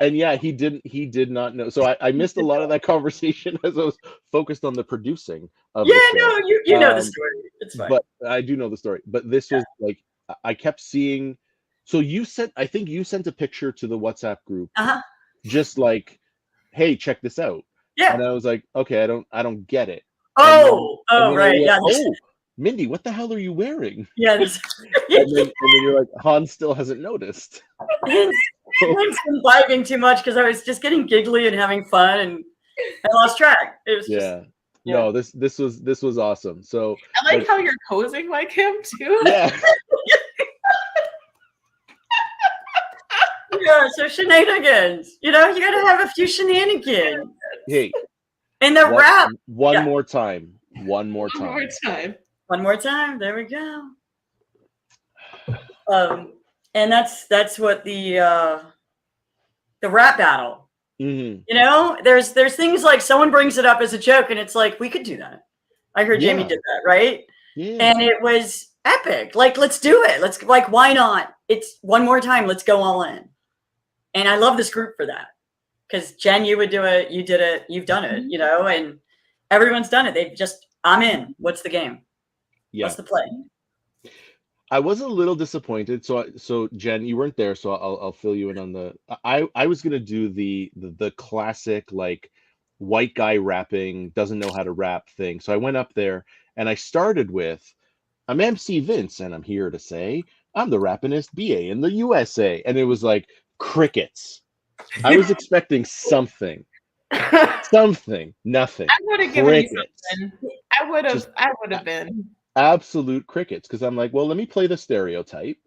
yeah, he did not know. So I missed a lot of that conversation as I was focused on the producing of the show. No, you know the story. It's fine. But I do know the story. But this was I kept seeing. So I think you sent a picture to the WhatsApp group, just like, hey, check this out. Yeah. And I was like, okay, I don't get it. Right. Yeah. Oh, Mindy, what the hell are you wearing? Yeah. and then you're like, Hans still hasn't noticed. I've been vibing too much because I was just getting giggly and having fun, and I lost track. It was just, No, this was awesome. So I like how you're posing like him too. Yeah. Yeah, so shenanigans. You gotta have a few shenanigans. Hey. And the rap. One more time. One more time. There we go. And that's what the rap battle. Mm-hmm. There's things like someone brings it up as a joke, and it's like we could do that. I heard Jamie Yeah. did that, right? Yeah. And it was epic. Like, let's do it. Let's like, why not? It's one more time. Let's go all in. And I love this group for that. Because Jen, you would do it. You did it. You've done it, and everyone's done it. They've just, I'm in. What's the game? Yeah. What's the play? I was a little disappointed. So Jen, you weren't there, so I'll fill you in on the. I was gonna do the classic like white guy rapping, doesn't know how to rap thing. So I went up there and I started with, I'm MC Vince and I'm here to say I'm the rappinest BA in the USA, and it was like crickets. I was expecting something, nothing. I would have given you Crickets. something. I would Just have been. absolute crickets, because I'm like, well, let me play the stereotype.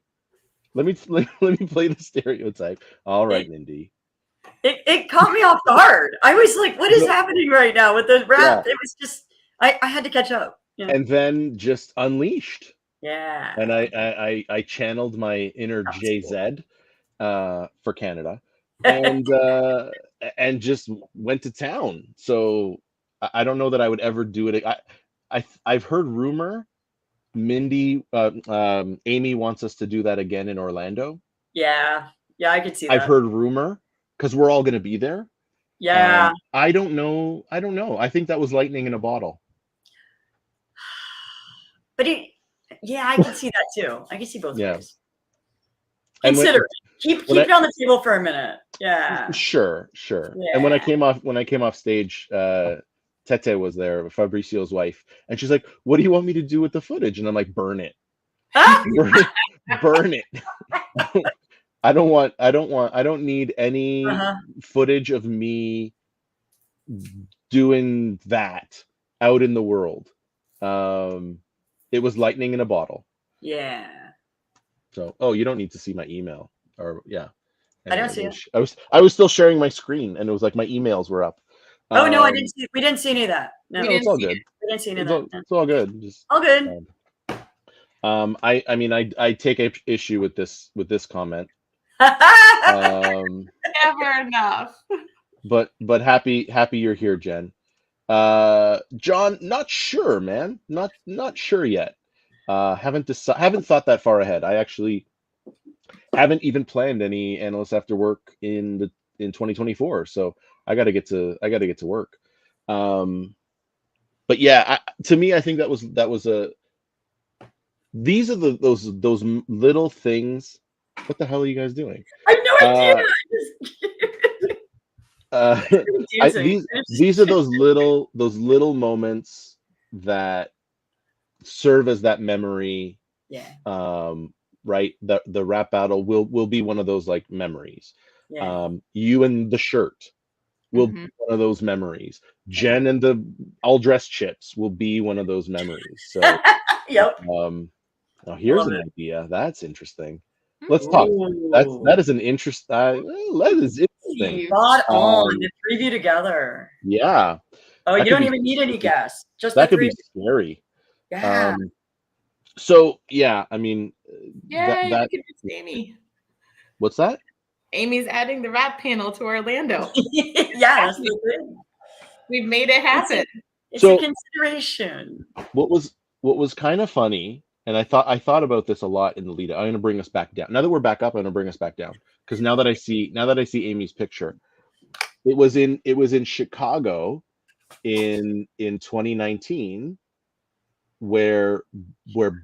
Let me play the stereotype. All right, Mindy. It caught me off guard. I was like, what is happening right now with the rap? Yeah. It was just, I had to catch up. Yeah. And then just unleashed. Yeah. And I channeled my inner JZ for Canada, and just went to town. So I don't know that I would ever do it. I've heard rumor Mindy, Amy wants us to do that again in Orlando. Yeah, I could see that. I've heard rumor, because we're all going to be there. Yeah. I don't know. I think that was lightning in a bottle. But I can see that too. I can see both ways. And Consider it. Keep it on the table for a minute. Yeah. Sure. Yeah. And when I came off stage, Tete was there, Fabrizio's wife, and she's like, "What do you want me to do with the footage?" And I'm like, "Burn it, burn it." I don't need any footage of me doing that out in the world. It was lightning in a bottle. Yeah. So, you don't need to see my email, or yeah. I don't see it. I was still sharing my screen, and it was like my emails were up. Oh no, I didn't see. We didn't see any of that. No, it's all good. We didn't see any of that. It's all good. Just all good. I mean, I take issue with this comment. Never enough. But happy you're here, Jen. John, not sure, man. Not sure yet. Haven't thought that far ahead. I actually haven't even planned any analysts after work in 2024. So I got to get to work. But yeah, to me, I think that was these are those little things. What the hell are you guys doing? I have no idea. These are those little moments that serve as that memory. Yeah. Right. The rap battle will be one of those like memories. Yeah. You and the shirt will be one of those memories. Jen and the all dressed chips will be one of those memories. So yep. Now here's an idea. That's interesting. Let's talk. That is an interest. That is interesting. Spot on. The preview together. Yeah. Oh, you don't even need any guests. Just that could be scary. Yeah. So yeah, I mean, yeah, Amy. What's that? Amy's adding the rap panel to Orlando. Yeah, that's the thing. We've made it happen. It's a consideration. What was kind of funny, and I thought about this a lot in the lead. I'm going to bring us back down. Now that we're back up, I'm going to bring us back down, because now that I see Amy's picture, it was in Chicago in 2019. Where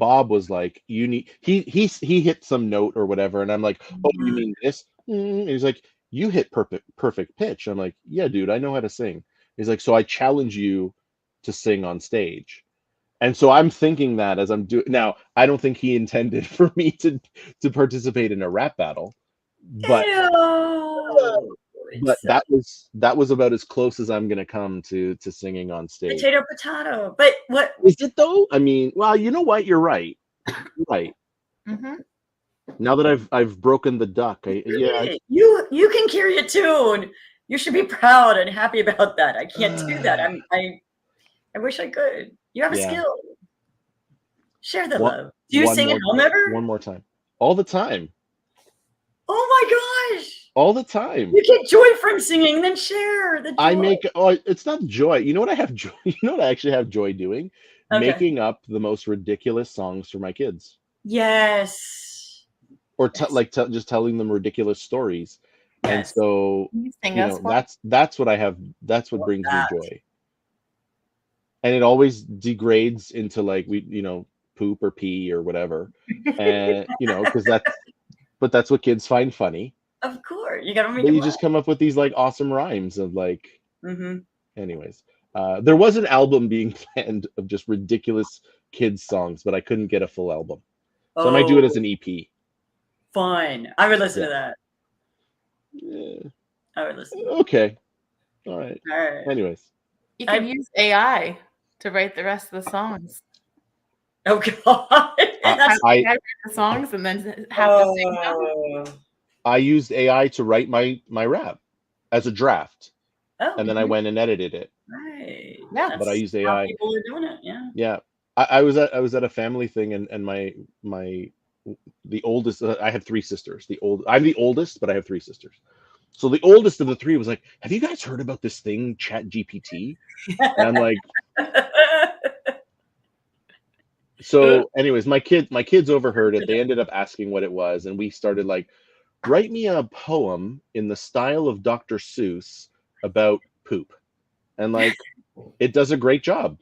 Bob was like, you need he hit some note or whatever, and I'm like, oh, you mean this? And he's like, you hit perfect pitch. I'm like, yeah, dude, I know how to sing. He's like, so I challenge you to sing on stage. And so I'm thinking that as I'm doing now, I don't think he intended for me to participate in a rap battle, but that was about as close as I'm gonna come to singing on stage. Potato. But what is it though? I mean, well, you know what? You're right. You're right. Now that I've broken the duck, you can carry a tune. You should be proud and happy about that. I can't do that. I wish I could. You have a skill. Share the love. Do you sing at home ever? One more time. All the time. Oh my gosh. all the time. You get joy from singing, then share the joy. It's not joy. You know what I have joy? You know what I actually have joy doing? Okay. Making up the most ridiculous songs for my kids, Yes. or just telling them ridiculous stories. And Yes. so, Can you sing us one? that's what I have. That's what Love brings me that. joy. And it always degrades into like poop or pee or whatever, and because that's what kids find funny. Of course. You gotta make But them you laugh. just come up with these like awesome rhymes of like. Mm-hmm. Anyways, there was an album being planned of just ridiculous kids songs, but I couldn't get a full album, so I might do it as an EP. Fine. I would listen to that. Yeah. I would listen. Okay. All right. All right. Anyways, You can use AI to write the rest of the songs. Oh God. Have AI write the songs and then have to sing them. I used AI to write my rap as a draft, and then I went and edited it. Right. Yeah. But I used How AI. people are doing it. Yeah. Yeah. I was at a family thing, and the oldest. I have three sisters. I'm the oldest, but I have three sisters. So the oldest of the three was like, "Have you guys heard about this thing, Chat GPT?" And I'm like, so. Anyways, my kids overheard it. They ended up asking what it was, and we started like, write me a poem in the style of Dr. Seuss about poop, and like, it does a great job.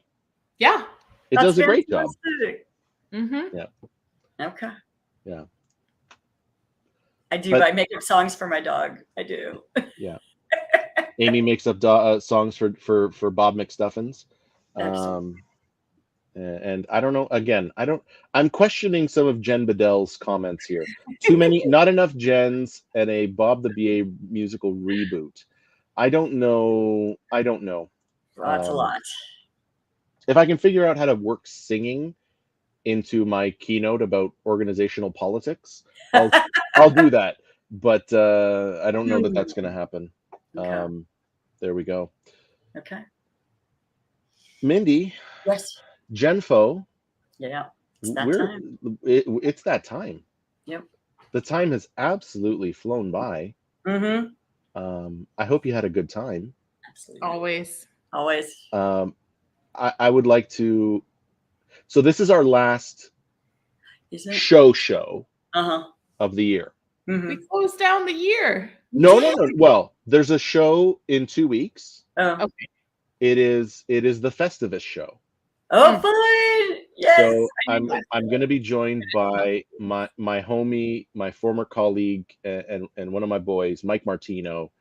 Yeah. It does a great job. Mm-hmm. Yeah. Okay. Yeah. I do. I make up songs for my dog. I do. Yeah. Amy makes up songs for Bob McStuffins. And I don't know. Again, I'm questioning some of Jen Bedell's comments here. Too many, not enough Jens, and a Bob the BA musical reboot. I don't know. That's a lot. If I can figure out how to work singing into my keynote about organizational politics, I'll do that. But I don't know that that's going to happen. Okay. There we go. Okay. Mindy. Yes. Genfo. Yeah. It's that time. It's that time. Yep. The time has absolutely flown by. Mm-hmm. I hope you had a good time. Absolutely. Always. I would like to. So this is our last show of the year. Mm-hmm. We closed down the year. No. Well, there's a show in 2 weeks. Oh. Okay. It is the Festivus show. Oh, fun! Yes. So I'm going to be joined by my homie, my former colleague, and one of my boys, Mike Martino.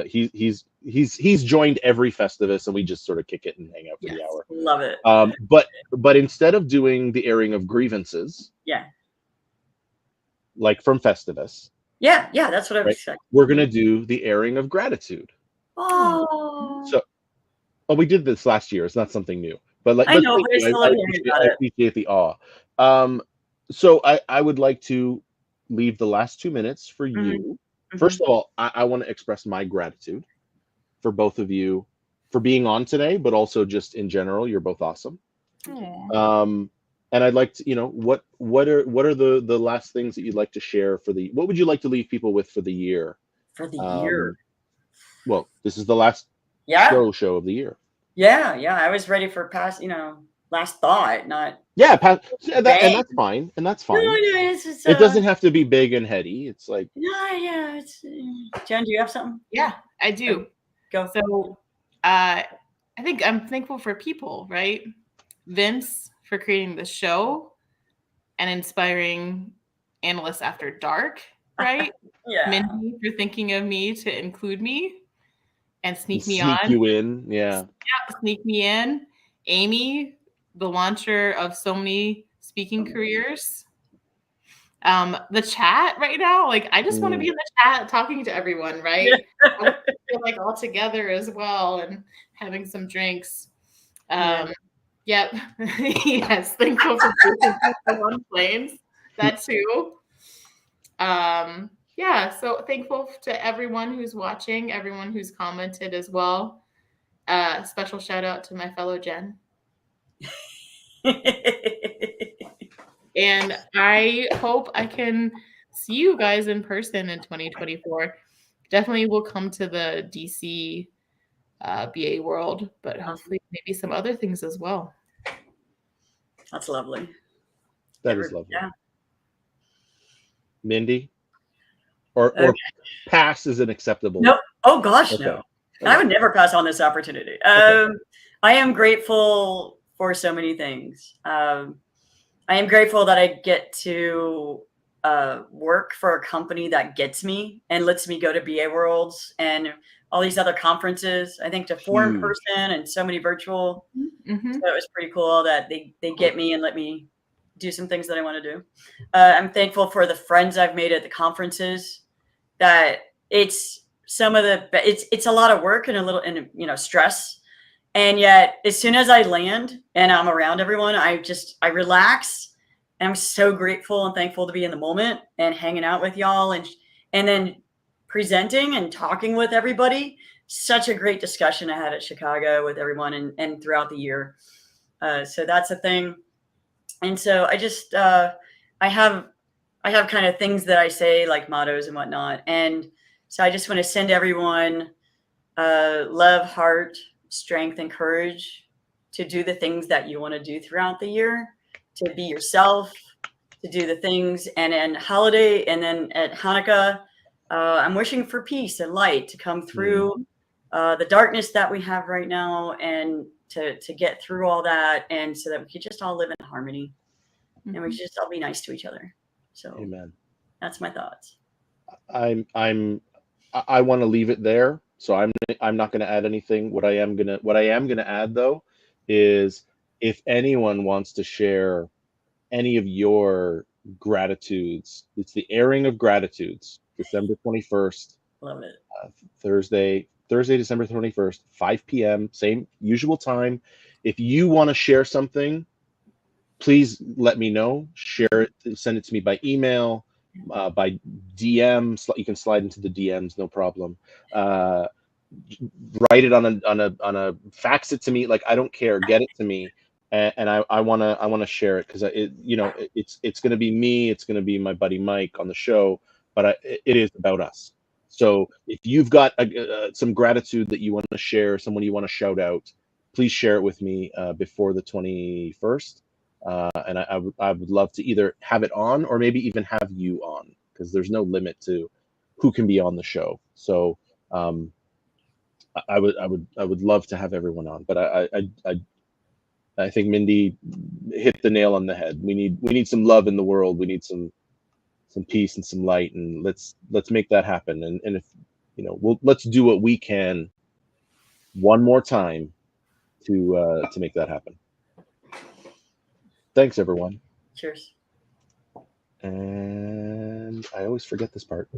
He's joined every Festivus, and we just sort of kick it and hang out for the hour. Love it. But instead of doing the airing of grievances, like from Festivus, that's what I was expecting. We're gonna do the airing of gratitude. Oh. So, we did this last year. It's not something new, but like I know, but I still love hearing about it. I appreciate the awe. So I would like to leave the last 2 minutes for you. Mm-hmm. First of all, I want to express my gratitude for both of you for being on today, but also just in general, you're both awesome. Aww. And I'd like to, what are the last things that you'd like to share what would you like to leave people with for the year? For the year. Well, this is the last show of the year. Yeah. I was ready for last thought, not. Yeah, and that's fine. And that's fine. No, it doesn't have to be big and heady. It's like. Yeah. Jen, do you have something? Yeah, I do. Go. So, I think I'm thankful for people, right? Vince for creating the show and inspiring Analysts After Dark, right? Yeah. Mindy for thinking of me to include me and sneak me on. Sneak you in, yeah. Yeah, sneak me in. Amy, the launcher of so many speaking careers. The chat right now, like I just want to be in the chat talking to everyone, right? I want to feel like all together as well and having some drinks. Yep. Yes. Thankful for people on planes. That too. So thankful to everyone who's watching, everyone who's commented as well. Special shout out to my fellow Jen. And I hope I can see you guys in person in 2024. Definitely will come to the DC BA World, but hopefully maybe some other things as well. That's lovely. That is lovely. Yeah. Mindy? Or pass is an acceptable. Nope. Oh gosh, Okay. no. I would never pass on this opportunity. I am grateful for so many things. I am grateful that I get to work for a company that gets me and lets me go to BA Worlds and all these other conferences. I think to 4 in person and so many virtual. Mm-hmm. So it was pretty cool that they get me and let me do some things that I want to do. I'm thankful for the friends I've made at the conferences. That it's a lot of work and a little stress, and yet as soon as I land and I'm around everyone, I relax, and I'm so grateful and thankful to be in the moment and hanging out with y'all and then presenting and talking with everybody. Such a great discussion I had at Chicago with everyone and throughout the year. So that's a thing. And so I just I have kind of things that I say, like mottos and whatnot. And so I just want to send everyone love, heart, strength, and courage to do the things that you want to do throughout the year, to be yourself, to do the things. And then holiday, and then at Hanukkah, I'm wishing for peace and light to come through the darkness that we have right now, and to get through all that, and so that we could just all live in harmony, and we could just all be nice to each other. So Amen. That's my thoughts. I want to leave it there, so I'm not going to add anything. What I am going to add though is, if anyone wants to share any of your gratitudes, it's the airing of gratitudes, December 21st. Love it. Thursday, December 21st, 5 p.m., same usual time. If you want to share something, please let me know. Share it. Send it to me by email, by DM. You can slide into the DMs, no problem. Write it on a fax it to me. Like, I don't care. Get it to me, and I wanna share it, because it's gonna be me. It's gonna be my buddy Mike on the show, but it is about us. So if you've got some gratitude that you want to share, someone you want to shout out, please share it with me before the 21st. And I would love to either have it on, or maybe even have you on, because there's no limit to who can be on the show. So I would love to have everyone on, but I think Mindy hit the nail on the head. We need some love in the world. We need some peace and some light, and let's make that happen. And if let's do what we can one more time to make that happen. Thanks, everyone. Cheers. And I always forget this part.